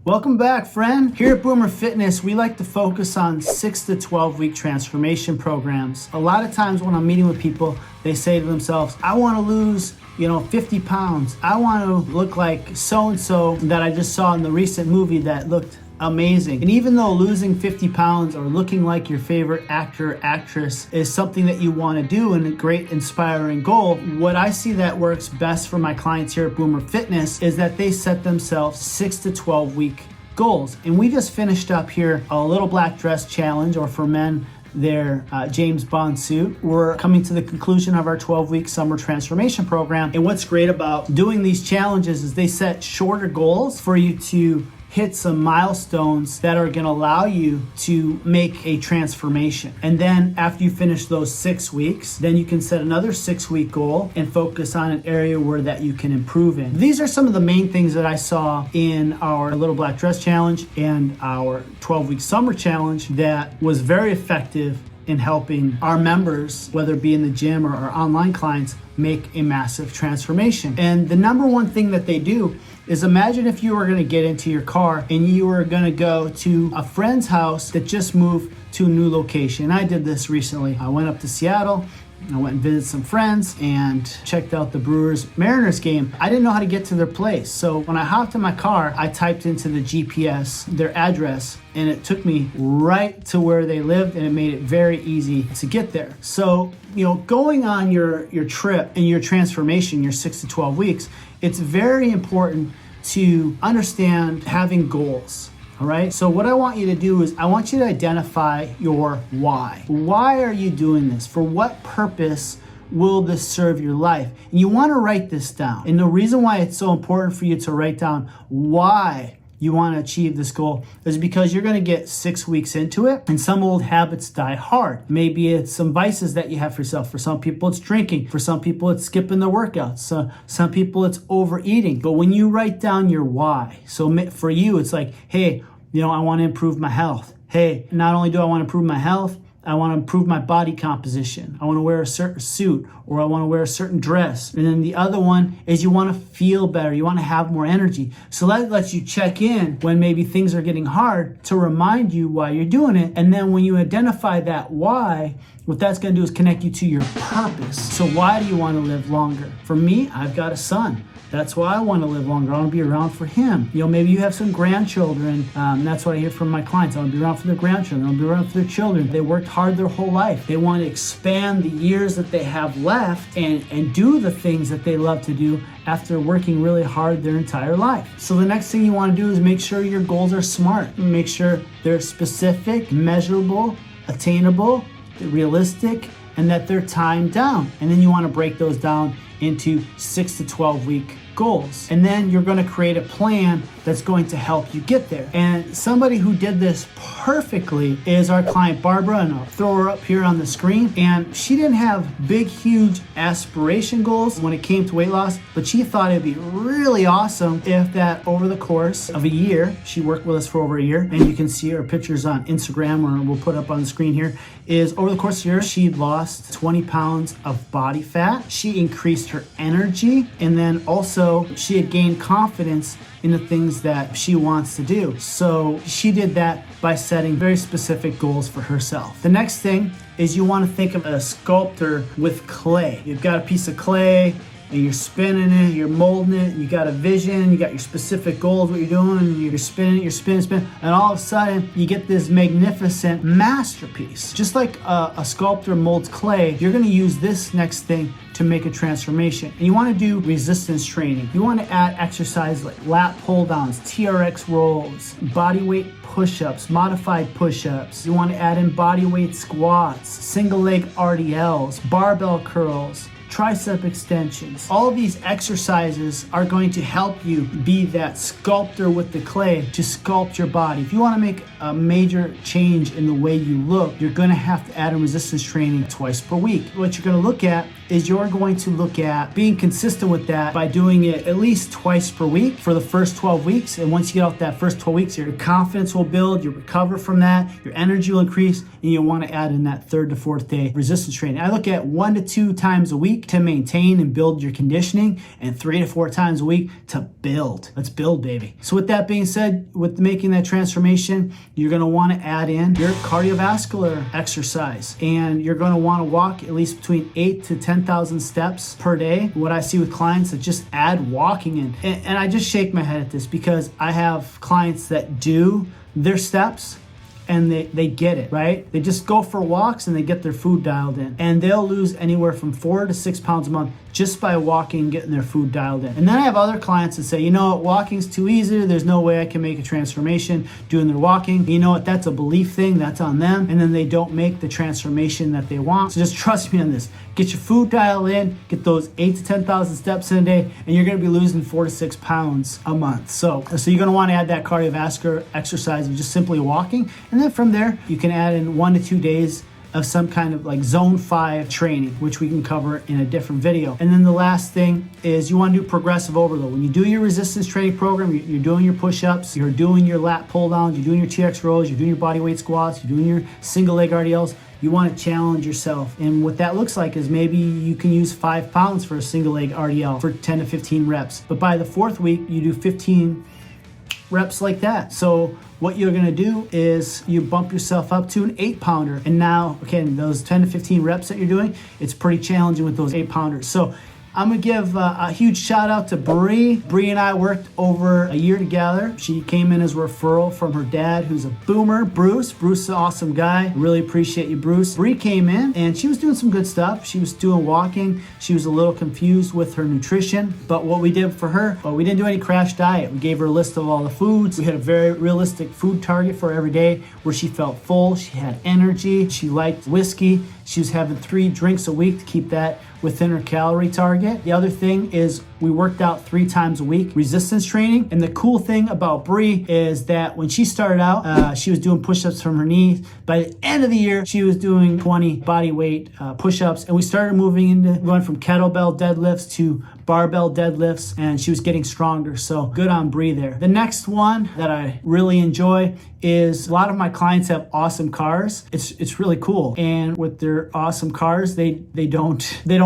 Welcome back, friend. Here at Boomer Fitness, we like to focus on 6 to 12 week transformation programs. A lot of times when I'm meeting with people, they say to themselves, I want to lose 50 pounds. I want to look like so-and-so that I just saw in the recent movie that looked amazing. And even though losing 50 pounds or looking like your favorite actor or actress is something that you want to do and a great inspiring goal, what I see that works best for my clients here at Boomer Fitness is that they set themselves 6 to 12 week goals. And we just finished up here a little black dress challenge, or for men, their James Bond suit. We're coming to the conclusion of our 12-week summer transformation program. And what's great about doing these challenges is they set shorter goals for you to hit some milestones that are going to allow you to make a transformation. And then after you finish those 6 weeks, then you can set another 6-week goal and focus on an area where that you can improve in. These are some of the main things that I saw in our Little Black Dress Challenge and our 12-week summer challenge that was very effective in helping our members, whether it be in the gym or our online clients, make a massive transformation. And the number one thing that they do is, imagine if you were going to get into your car and you were going to go to a friend's house that just moved to a new location. I did this recently. I went up to Seattle. I went and visited some friends and checked out the Brewers-Mariners game. I didn't know how to get to their place. So when I hopped in my car, I typed into the GPS their address, and it took me right to where they lived, and it made it very easy to get there. So, going on your trip and your transformation, your 6 to 12 weeks, it's very important to understand having goals. All right. So what I want you to do is I want you to identify your why. Why are you doing this? For what purpose will this serve your life? And you want to write this down. And the reason why it's so important for you to write down why you want to achieve this goal is because you're going to get 6 weeks into it, and some old habits die hard. Maybe it's some vices that you have for yourself. For some people, it's drinking. For some people, it's skipping the workouts. So some people, it's overeating. But when you write down your why, so for you, it's like, hey, I want to improve my health. Hey, not only do I want to improve my health, I want to improve my body composition. I want to wear a certain suit, or I want to wear a certain dress. And then the other one is you want to feel better. You want to have more energy. So that lets you check in when maybe things are getting hard to remind you why you're doing it. And then when you identify that why, what that's going to do is connect you to your purpose. So why do you want to live longer? For me, I've got a son. That's why I want to live longer. I want to be around for him. Maybe you have some grandchildren. That's what I hear from my clients. I want to be around for their grandchildren. I want to be around for their children. They worked hard their whole life. They want to expand the years that they have left and do the things that they love to do after working really hard their entire life. So the next thing you want to do is make sure your goals are smart. Make sure they're specific, measurable, attainable, realistic, and that they're timed down. And then you want to break those down into 6 to 12 week goals. And then you're going to create a plan that's going to help you get there. And somebody who did this perfectly is our client Barbara, and I'll throw her up here on the screen. And she didn't have big, huge aspiration goals when it came to weight loss, but she thought it'd be really awesome if that over the course of a year, she worked with us for over a year, and you can see her pictures on Instagram, or we'll put up on the screen here, is over the course of a year, she lost 20 pounds of body fat. She increased her energy, and then also she had gained confidence in the things that she wants to do. So she did that by setting very specific goals for herself. The next thing is you want to think of a sculptor with clay. You've got a piece of clay and you're spinning it, you're molding it, you got a vision, you got your specific goals, what you're doing, and you're spinning it, you're spinning, and all of a sudden you get this magnificent masterpiece. Just like a sculptor molds clay, you're gonna use this next thing to make a transformation. And you wanna do resistance training. You wanna add exercise like lat pull downs, TRX rolls, body weight push-ups, modified push-ups. You wanna add in body weight squats, single leg RDLs, barbell curls, tricep extensions. All these exercises are going to help you be that sculptor with the clay to sculpt your body. If you want to make a major change in the way you look, you're going to have to add in resistance training twice per week. What you're going to look at is you're going to look at being consistent with that by doing it at least twice per week for the first 12 weeks. And once you get out that first 12 weeks, your confidence will build, you'll recover from that, your energy will increase, and you'll want to add in that 3rd to 4th day resistance training. I look at 1 to 2 times a week to maintain and build your conditioning, and 3 to 4 times a week to build. Let's build, baby. So with that being said, with making that transformation, you're going to want to add in your cardiovascular exercise, and you're going to want to walk at least between 8 to 10,000 steps per day. What I see with clients that just add walking in, and I just shake my head at this because I have clients that do their steps and they get it, right? They just go for walks and they get their food dialed in, and they'll lose anywhere from 4 to 6 pounds a month just by walking and getting their food dialed in. And then I have other clients that say, you know what, walking's too easy. There's no way I can make a transformation doing their walking. You know what, that's a belief thing. That's on them. And then they don't make the transformation that they want. So just trust me on this. Get your food dialed in, get those 8 to 10,000 steps in a day, and you're going to be losing 4 to 6 pounds a month. So you're going to want to add that cardiovascular exercise of just simply walking. And then from there, you can add in 1 to 2 days of some kind of like zone 5 training, which we can cover in a different video. And then the last thing is you want to do progressive overload. When you do your resistance training program, you're doing your push-ups, you're doing your lat pull downs, you're doing your TX rows, you're doing your body weight squats, you're doing your single leg RDLs. You want to challenge yourself. And what that looks like is maybe you can use 5 pounds for a single leg RDL for 10 to 15 reps. But by the 4th week, you do 15 reps like that. So what you're gonna do is you bump yourself up to an 8-pounder. And now, again, those 10 to 15 reps that you're doing, it's pretty challenging with those 8-pounders. So I'm gonna give a huge shout out to Bree. Bree and I worked over a year together. She came in as a referral from her dad, who's a boomer, Bruce. Bruce is an awesome guy. Really appreciate you, Bruce. Bree came in and she was doing some good stuff. She was doing walking. She was a little confused with her nutrition. But what we did for her, we didn't do any crash diet. We gave her a list of all the foods. We had a very realistic food target for her every day where she felt full, she had energy, she liked whiskey. She was having 3 drinks a week to keep that within her calorie target. The other thing is we worked out 3 times a week, resistance training. And the cool thing about Bree is that when she started out, she was doing push-ups from her knees. By the end of the year, she was doing 20 body weight push-ups. And we started moving into going from kettlebell deadlifts to barbell deadlifts, and she was getting stronger. So good on Bree there. The next one that I really enjoy is a lot of my clients have awesome cars. It's really cool. And with their awesome cars, they don't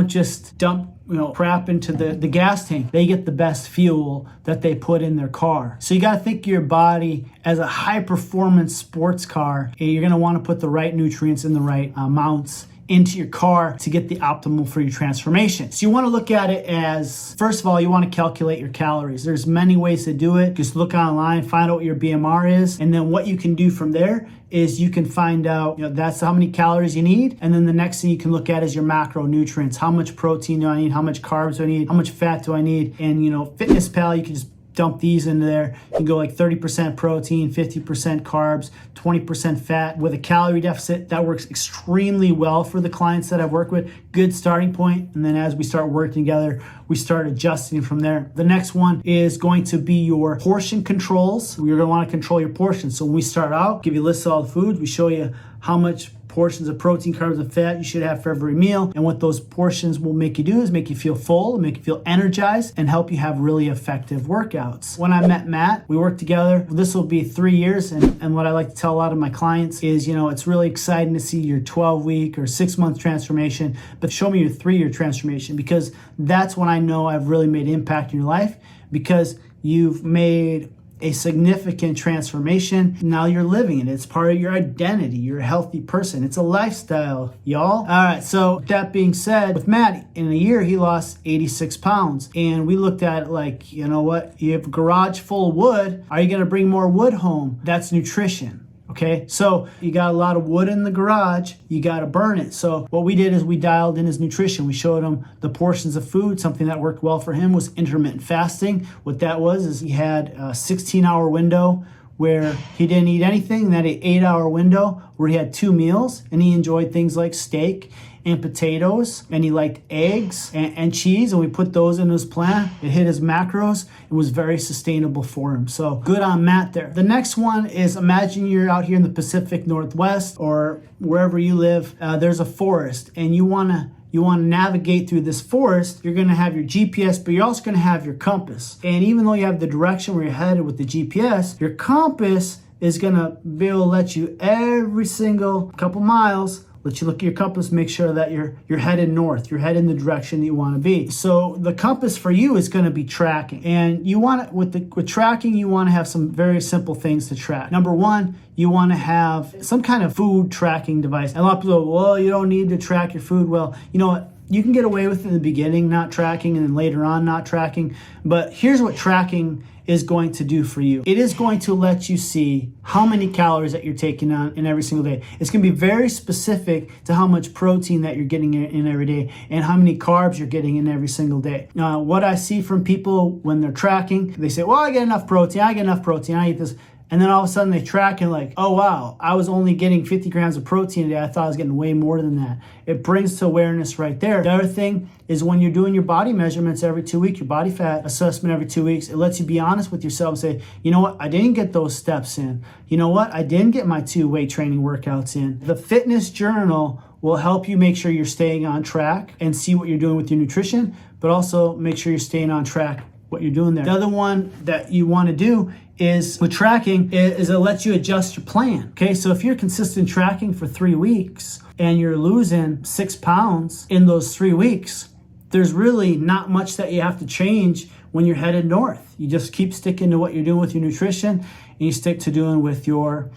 just dump crap into the gas tank. They get the best fuel that they put in their car. So you got to think of your body as a high performance sports car. You're going to want to put the right nutrients in the right amounts into your car to get the optimal for your transformation. So you want to look at it as, first of all, you want to calculate your calories. There's many ways to do it. Just look online, find out what your BMR is, and then what you can do from there is you can find out, that's how many calories you need. And then the next thing you can look at is your macronutrients. How much protein do I need? How much carbs do I need? How much fat do I need? And, Fitness Pal, you can just dump these into there. You can go like 30% protein, 50% carbs, 20% fat with a calorie deficit. That works extremely well for the clients that I've worked with. Good starting point. And then as we start working together, we start adjusting from there. The next one is going to be your portion controls. You're going to want to control your portions. So when we start out, give you a list of all the foods. We show you how much portions of protein, carbs, and fat you should have for every meal. And what those portions will make you do is make you feel full, make you feel energized, and help you have really effective workouts. When I met Matt, we worked together. This will be 3 years. And what I like to tell a lot of my clients is, it's really exciting to see your 12-week or 6-month transformation, but show me your 3-year transformation, because that's when I know I've really made an impact in your life, because you've made a significant transformation. Now you're living it. It's part of your identity. You're a healthy person. It's a lifestyle, y'all. All right. So with that being said, with Matt, in a year, he lost 86 pounds. And we looked at it like, you know what? You have a garage full of wood. Are you going to bring more wood home? That's nutrition. Okay, so you got a lot of wood in the garage, you got to burn it. So what we did is we dialed in his nutrition. We showed him the portions of food. Something that worked well for him was intermittent fasting. What that was is he had a 16-hour window where he didn't eat anything, and then an 8-hour window where he had 2 meals, and he enjoyed things like steak and potatoes, and he liked eggs and cheese, and we put those in his plan. It hit his macros. It was very sustainable for him. So good on Matt there. The next one is, imagine you're out here in the Pacific Northwest or wherever you live. There's a forest, and you want to you want to navigate through this forest, you're going to have your GPS, but you're also going to have your compass. And even though you have the direction where you're headed with the GPS, your compass is going to be able to let you every single couple miles, let you look at your compass, make sure that you're headed north, you're headed in the direction that you want to be. So the compass for you is going to be tracking. And you want with tracking, you want to have some very simple things to track. Number one, you want to have some kind of food tracking device. And a lot of people go, well, you don't need to track your food. Well, you know what? You can get away with it in the beginning not tracking and then later on not tracking. But here's what tracking is going to do for you. It is going to let you see how many calories that you're taking on in every single day. It's going to be very specific to how much protein that you're getting in every day and how many carbs you're getting in every single day. What I see from people when they're tracking, they say, well, I get enough protein, I eat this. And then all of a sudden they track and like, oh wow, I was only getting 50 grams of protein a day. I thought I was getting way more than that. It brings to awareness right there. The other thing is when you're doing your body measurements every 2 weeks, your body fat assessment every 2 weeks, it lets you be honest with yourself and say, you know what, I didn't get those steps in. You know what, I didn't get my 2 weight training workouts in. The fitness journal will help you make sure you're staying on track and see what you're doing with your nutrition, but also make sure you're staying on track what you're doing there. The other one that you want to do is with tracking is it lets you adjust your plan. Okay, so if you're consistent tracking for 3 weeks and you're losing 6 pounds in those 3 weeks, there's really not much that you have to change when you're headed north. You just keep sticking to what you're doing with your nutrition and you stick to doing with your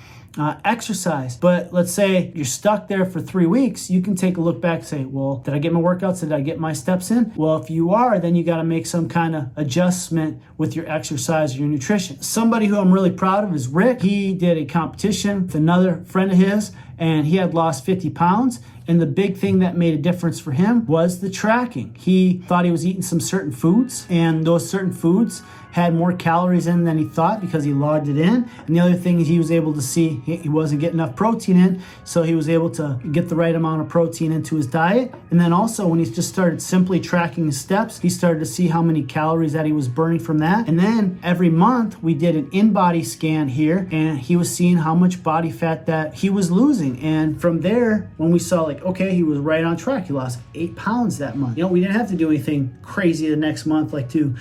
exercise. But let's say you're stuck there for 3 weeks, you can take a look back and say, well, did I get my workouts? Did I get my steps in? Well, if you are, then you got to make some kind of adjustment with your exercise or your nutrition. Somebody who I'm really proud of is Rick. He did a competition with another friend of his and he had lost 50 pounds. And the big thing that made a difference for him was the tracking. He thought he was eating some certain foods, and those certain foods had more calories in than he thought because he logged it in. And the other thing is he was able to see he wasn't getting enough protein in, so he was able to get the right amount of protein into his diet. And then also when he just started simply tracking his steps, he started to see how many calories that he was burning from that. And then every month we did an in-body scan here, and he was seeing how much body fat that he was losing. And from there, when we saw like, okay, he was right on track. He lost 8 pounds that month. You know, we didn't have to do anything crazy the next month, like do,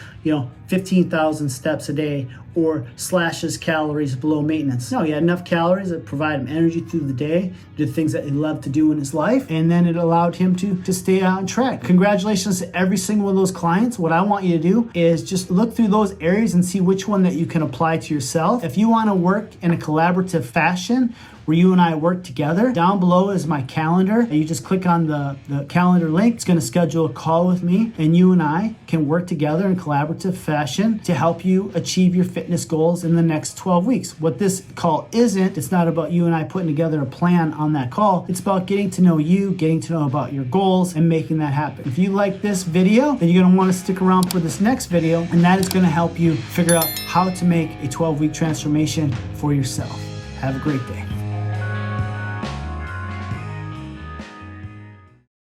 15,000 steps a day or slash his calories below maintenance. No, he had enough calories that provide him energy through the day, do things that he loved to do in his life, and then it allowed him to stay on track. Congratulations to every single one of those clients. What I want you to do is just look through those areas and see which one that you can apply to yourself. If you want to work in a collaborative fashion, where you and I work together. Down below is my calendar. You just click on the calendar link. It's going to schedule a call with me, and you and I can work together in collaborative fashion to help you achieve your fitness goals in the next 12 weeks. What this call isn't, it's not about you and I putting together a plan on that call. It's about getting to know you, getting to know about your goals, and making that happen. If you like this video, then you're going to want to stick around for this next video, and that is going to help you figure out how to make a 12-week transformation for yourself. Have a great day.